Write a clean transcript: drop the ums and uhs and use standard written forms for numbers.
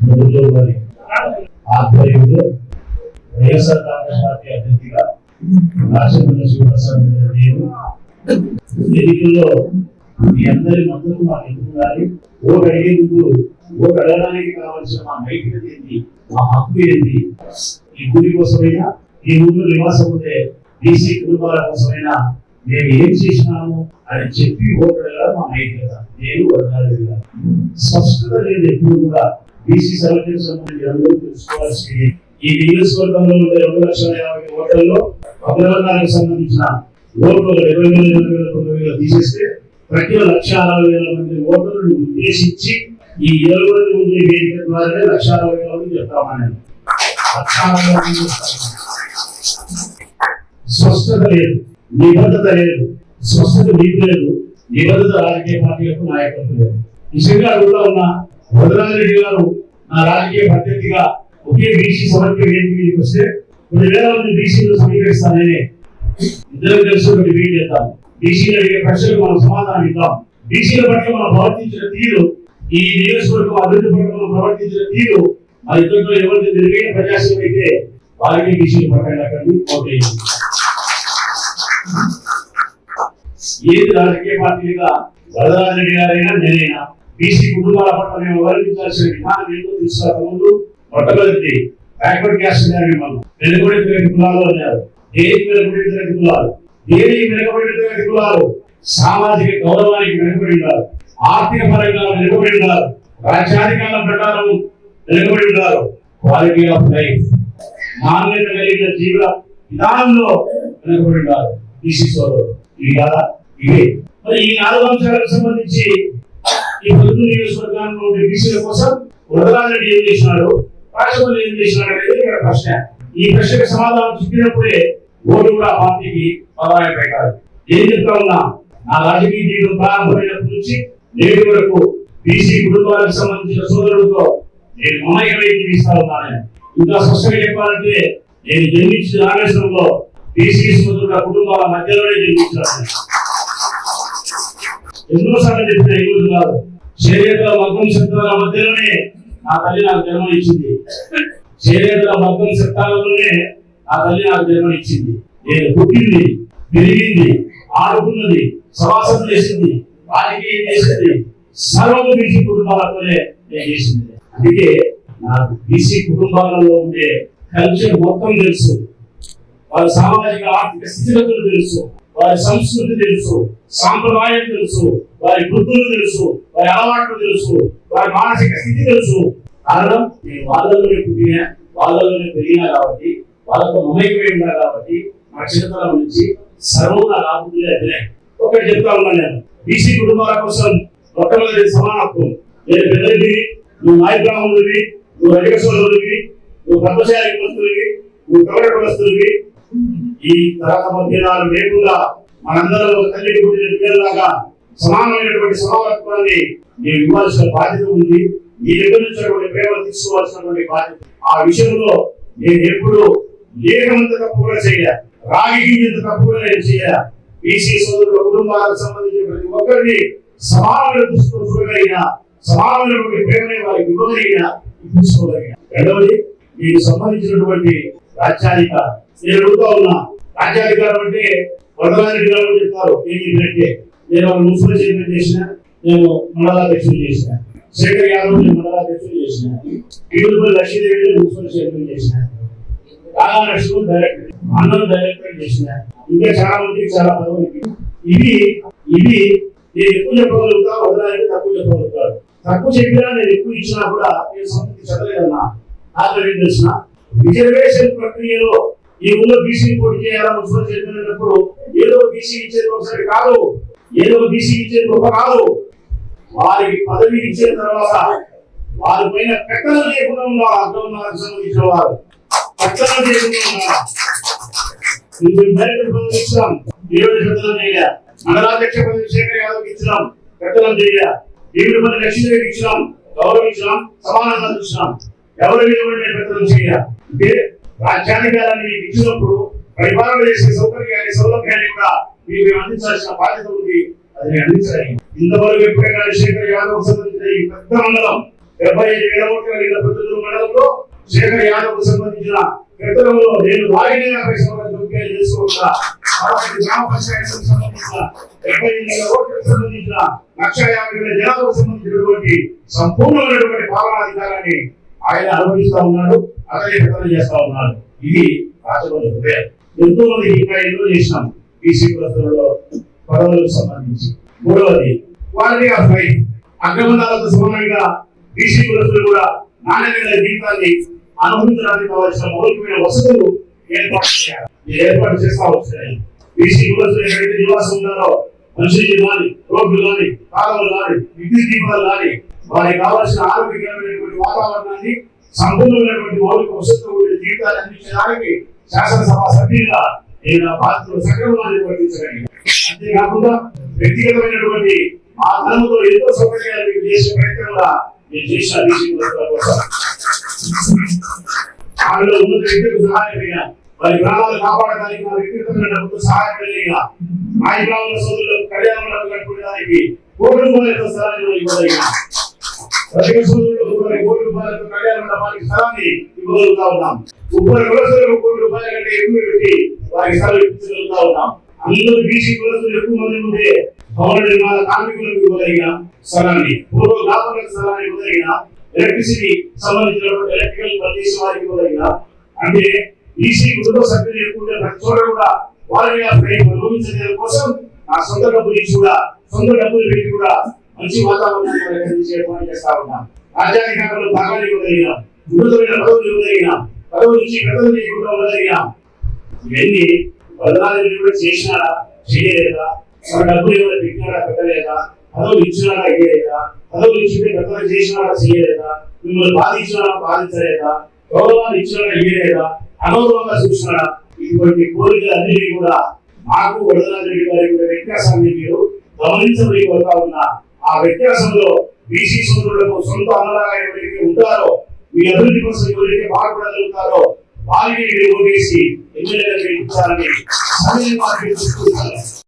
ప్రభుత్వం వారి ఆధ్వర్యంలో వైఎస్ఆర్ కాంగ్రెస్ పార్టీ అభ్యర్థిగా రాజమండ్రి శివప్రసాద్ నేను ఎన్నికల్లో మీ అందరి మద్దతు మాకు ఎందుకు ఓటు అడిగేందుకు ఓటు అడగడానికి కావాల్సిన మా నైతికత ఏంటి, మా హక్కు ఏంటి, ఈ గురి కోసమైనా ఈ ఊళ్ళో నివాసం ఉండే బీసీ కుటుంబాల కోసమైనా మేము ఏం చేసినాము అని చెప్పి ఓటు అడగడం మా నైతికత. నేను అడగాలి స్పష్టత లేదు. ఎప్పుడు కూడా బీసీ సర్వీస్ సంబంధించి అందరూ తెలుసుకోవాల్సింది. ఈ నియోజకవర్గంలో ఉండే 2,50,000 ఓట్లలో అగ్రవర్గానికి సంబంధించిన ఓట్లు 70,000 తీసేస్తే ప్రతి 1,60,000 మంది ఓటర్లను ఉద్దేశించి ఈ 20 మంది ఉండే వేదిక ద్వారా 1,60,000 మంది చెప్తామని. స్పష్టత లేదు, నిబద్ధత లేదు. స్పష్టత మీకు లేదు, నిబద్ధత రాజకీయ పార్టీలకు నాయకులకు లేదు. నిజంగా అడుగుతా ఉన్న వదరాజరెడ్డి గారు నా రాజకీయ అభ్యర్థిగా ఒకే బీసీ సమర్థ వేదికకి వస్తే 10,000 మంది బీసీలు సమీకరిస్తానని ఇద్దరు కలిసి ఒకటి వీలు చేద్దాం. బీసీలు అడిగే ప్రశ్నలకు మనం సమాధానం ఇద్దాం. బీసీల పట్ల మనం ప్రవర్తించిన తీరు, ఈ నియోజకవర్గం అభివృద్ధి పట్ల మనం ప్రవర్తించిన తీరు మన ఇద్దరిలో ఎవరికి మెరుగైన ప్రజాసేవ అయితే వారికి బీసీలు పట్టాలి. ఏది రాజకీయ పార్టీగా వరదరాజరెడ్డి గారైనా నేనైనా బీసీ కుటుంబాల పట్ల మేము వివరించాల్సిన విధానం ఏంటో తెలుసుకోక ముందు మొట్టమొదటి బ్యాక్వర్డ్ క్యాస్ట్ మనం వెనుకబడిన తరగతి కులాలు అన్నారు. దేనికి వెనుకబడిన తరగతి కులాలు? దేనికి వెనుకబడిన తరగతి కులాలు? సామాజిక గౌరవానికి వెనుకబడి ఉన్నారు, ఆర్థిక పరంగా వెనుకబడి ఉన్నారు, రాజ్యాధికారం ప్రకారం వెనుకబడి ఉన్నారు, క్వాలిటీ ఆఫ్ లైఫ్ నాణ్యత కలిగిన జీవన విధానంలో వెనుకబడి ఉన్నారు బీసీ సోదరులు. ఇవి కాదా? ఇవే. మరి ఈ 4 అంశాలకు సంబంధించి ఈ పొద్దున్న నియోజకవర్గాల్లో ఉండే బీసీల కోసం వరదరాజరెడ్డి ఏం చేసినాడు, రాజమౌళి ఏం చేసినాడు అనేది ఇక్కడ ప్రశ్న. ఈ ప్రశ్నకు సమాధానం చెప్పినప్పుడే ఓటు కూడా పార్టీకి ఆదాయం పెట్టాలి. ఏం చెప్తా ఉన్నా, నా రాజకీయ జీవితం ప్రారంభమైనప్పటి నుంచి నేటి వరకు బీసీ కుటుంబాలకు సంబంధించిన సోదరులతో నేను మమేకమై జీవిస్తా ఉన్నాను. ఇంకా స్పష్టంగా చెప్పాలంటే నేను జన్మించిన రామేశ్వరంలో బీసీ సోదరుల కుటుంబాల మధ్యలోనే జన్మించాను. ఎన్నోసార్లు చెప్పిన ఈ రోజు కాదు, చేనేతల మగ్గం శబ్దాల మధ్యలోనే నా తల్లి నాకు జన్మనిచ్చింది. చేనేతల మగ్గం శబ్దాలలోనే నా తల్లి నాకు జన్మనిచ్చింది. నేను పుట్టింది, పెరిగింది, ఆడుకున్నది, సవాసం చేసింది, రాజకీయం చేసింది, సర్వము బీసీ కుటుంబాలతోనే నేను చేసింది. అందుకే నాకు బీసీ కుటుంబాలలో ఉండే కల్చర్ మొత్తం తెలుసు, వారి సామాజిక ఆర్థిక స్థితిగతులు తెలుసు, వారి సంస్కృతి తెలుసు, సాంప్రదాయం తెలుసు, వారి వృత్తులు తెలుసు, వారి అలవాట్లు తెలుసు, వారి మానసిక స్థితి తెలుసు. కారణం నేను వాళ్ళలోనే పుట్టినా, వాళ్ళలోనే పెరిగినా కాబట్టి, వాళ్ళతో మమైకమై ఉన్నా కాబట్టి మా చిన్నతనం నుంచి సర్వం నా లాభులే అదే. ఒకటి చెప్తా ఉన్నాను, నేను బీసీ కుటుంబాల కోసం మొట్టమొదటి సమానత్వం. నేను పెద్దవి, నువ్వు నాయ బ్రాహ్మణుడివి, నువ్వు అధిక సోదరుడివి, నువ్వు పద్మశాలి కులస్తుడివి, నువ్వు కవడ కులస్తుడివి, ఈ తరహా భేదాలు లేకుండా మనందరూ తల్లికి పుట్టిన బిడ్డలాగా సమానమైనటువంటి సమానత్వాన్ని నేను ఇవ్వాల్సిన బాధ్యత ఉంది. మీ దగ్గర నుంచి ప్రేమ తీసుకోవాల్సినటువంటి బాధ్యత. ఆ విషయంలో నేను ఎప్పుడు లేఖమంత తప్పు కూడా చేయ, రాగి గింజంత తప్పు కూడా నేను చేయ. బీసీ సోదరుల కుటుంబాలకు సంబంధించిన ప్రతి ఒక్కరిని సమానమైన దృష్టితో చూడగలిగిన, సమానమైనటువంటి ప్రేమని వారికి ఇవ్వగలిగిన, తీసుకోగలిగిన. రెండవది మీకు సంబంధించినటువంటి రాజ్యాధికారం. నేను అడుగుతా ఉన్నా, రాజ్యాధికారం అంటే వరదరాజరెడ్డి గారు చెప్తారు ఏంటంటే, నేను మున్సిపల్ చైర్మన్ చేసిన, నేను మండలాధ్యక్షులు చేసిన, శేఖర్ యాదవ్ నేను మండలాధ్యక్షులు చేసిన, ఈడుపల్లి లక్ష్మీదేవి మున్సిపల్ చైర్మన్ చేసిన, కాగా నరసింహ డైరెక్టర్, అన్నం డైరెక్టర్ చేసిన, ఇంకా చాలా మందికి చాలా పదవులకి. ఇవి నేను ఎక్కువ చెప్పగలుగుతా, వరదరాజరెడ్డి తక్కువ చెప్పగలుగుతాడు. తక్కువ చెప్పినా నేను ఎక్కువ ఇచ్చినా కూడా నేను సంతృప్తి చెందలేదన్నా. నాకు ఏం తెలిసిన రిజర్వేషన్ ప్రక్రియలో ఈ ఊళ్ళో బీసీ పోటీ చేయాలా మున్సిపల్ చైర్మన్ అయినప్పుడు ఏదో బీసీ ఇచ్చేది ఒకసారి కాదు, ఏదో బీసీ ఇచ్చేది గొప్ప కాదు. వారికి పదవి ఇచ్చిన తర్వాత వారి పైన పెత్తనం చేయకుండా ఉన్నారు. అర్థం సంబంధించిన వారు పెత్తనం చేయకుండా ఉన్నారు. పదవి ఇచ్చినాం, ఈరోజు పెత్తనం చేయలే. మండలాధ్యక్ష పదవి శేఖర్ యాదవ్ ఇచ్చినాం, పెత్తనం చేయలే. ఈడుపల్లి లక్ష్మీదేవికి ఇచ్చినాం, గౌరవించినాం, సమానంగా చూసినాం. ఎవరి మీద కూడా నేను పెత్తనం చేయాలి. అంటే రాజ్యాధికారాన్ని ఇచ్చినప్పుడు పరిపాలన చేసే సౌలభ్యాన్ని కూడా మీకు అందించాల్సిన బాధ్యత ఉంది. అది అందించాలి. ఇంతవరకు ఎప్పుడైనా శేఖర్ యాదవ్ సంబంధించిన ఈ పెద్ద మండలం 75,000 ఓట్లు కలిగిన ప్రతినిధుల మండలంలో శేఖర్ యాదవ్ కు సంబంధించిన గతంలో నేను వాయిదా చేసుకోకుండా 60 గ్రామ పంచాయతీలకు సంబంధించిన 75,000 ఓట్లకు సంబంధించిన 1,50,000 జనాలకు సంబంధించినటువంటి సంపూర్ణమైనటువంటి పాలనాధికారాన్ని ఆయన అనుభవిస్తా ఉన్నాడు, అతనే ప్రకటన చేస్తా ఉన్నాడు. ఇది రాష్ట్రంలో హృదయం. ఎంతో మంది ఇంకా ఎన్నో చేసినాం బీసీ కులస్తులలో పదవులకు సంబంధించి. మూడవది క్వాలిటీ ఆఫ్ లైఫ్. అగ్రవర్ణాలతో సమానంగా బీసీ కులస్తులు కూడా నాణ్యమైన జీవితాన్ని అనుభవించడానికి కావాల్సిన మౌలికమైన వసతులు ఏర్పాటు చేస్తా వచ్చాయి. బీసీ కులస్తులు ఎక్కడైతే నివాసం ఉన్నారో మనుషులు కానీ, రోడ్లు కానీ, కాలువలు కానీ, విద్యుత్ దీపాలు కానీ, వారికి కావాల్సిన ఆరోగ్యకరమైనటువంటి వాతావరణాన్ని, సంపూర్ణమైనటువంటి మౌలిక వసతులు జీవితాన్ని అందించడానికి శాసనసభ సభ్యులుగా నేను బాధ్యతలు సక్రమంగా నిర్వర్తించగలిగాను. అంతేకాకుండా వ్యక్తిగతమైనటువంటి ఆ ధనముతో ఎంతో సౌకర్యాలు చేసే ప్రయత్నంగా నేను చేసిన బీసీ కులస్తుల కోసం ఆమెలో ఉన్నత వ్యక్తులకు సహాయపడిన, వారి ప్రాణాలు కాపాడడానికి నా వ్యక్తిగతమైన డబ్బుతో సహాయపడలేక నాయ బ్రాహ్మణ సోదరులకు కళ్యాణాలను కట్టుకునేదానికి ₹1,00,00,000 స్థలాన్ని ఇవ్వగలిగిన, ప్రతి సోదరులకు ₹1,00,00,000 కళ్యాణ మండపానికి స్థలాన్ని ఇవ్వగలుగుతా ఉన్నాం. 30 కులస్తులకు ₹1,00,00,000 కంటే ఎక్కువ పెట్టి వారికి స్థలం ఇప్పించగలుగుతా ఉన్నాం. అందరూ బీసీ కులస్తులు ఎక్కువ మంది ఉంటే భవన నిర్మాణ కార్మికులకు ఇవ్వగలిగిన స్థలాన్ని, పూర్వ గ్రామాలకు స్థలాన్ని ఇవ్వగలిగిన, ఎలక్ట్రిసిటీ సంబంధించినటువంటి ఎలక్ట్రికల్ పనిచేసే వారికి ఇవ్వగలిగిన, అంటే బీసీ కుటుంబ సభ్యులు ఎక్కువ ప్రతి చోట కూడా వారి అనుభవించడం కోసం నా సొంత డబ్బులు ఇచ్చి కూడా, సొంత డబ్బులు పెట్టి కూడా మంచి వాతావరణాన్ని చేస్తా ఉన్నాం. రాజ్యాధికారులు భాగాన్ని ఇవ్వగలిగిన, ఉన్నతమైన పదవులు ఇవ్వగలిగిన, పదవులు ఇచ్చి కథలు చేయకుండా ఉండగలిగిన, ఇవన్నీ బదలాలు కూడా చేసినారా చేయలేదా, మన డబ్బులు ఏమైనా పెట్టినారా పెట్టలేదా, పదవులు ఇచ్చినారా ఇయ్యలేదా, పదవులు ఇచ్చింటే కథలు చేసినారా చేయలేదా, మిమ్మల్ని బాధించినారా బాధించలేదా, గౌరవాన్ని ఇచ్చినారా ఇయ్యలేదా, అనౌరవంగా చూసినారా, ఇటువంటి కోరికలన్నిటికీ కూడా నాకు వరదరాజరెడ్డి గారి వ్యత్యాసాన్ని మీరు గమనించబడి కోరుతా ఉన్నా. ఆ వ్యత్యాసంలో బీసీ సోదరులకు సొంత అన్నలాగా ఎవరైతే ఉంటారో, మీ అభివృద్ధి కోసం ఎవరైతే బాధపడగలుగుతారో వారికి ఓటేసి ఎమ్మెల్యేగా గెలిపించాలని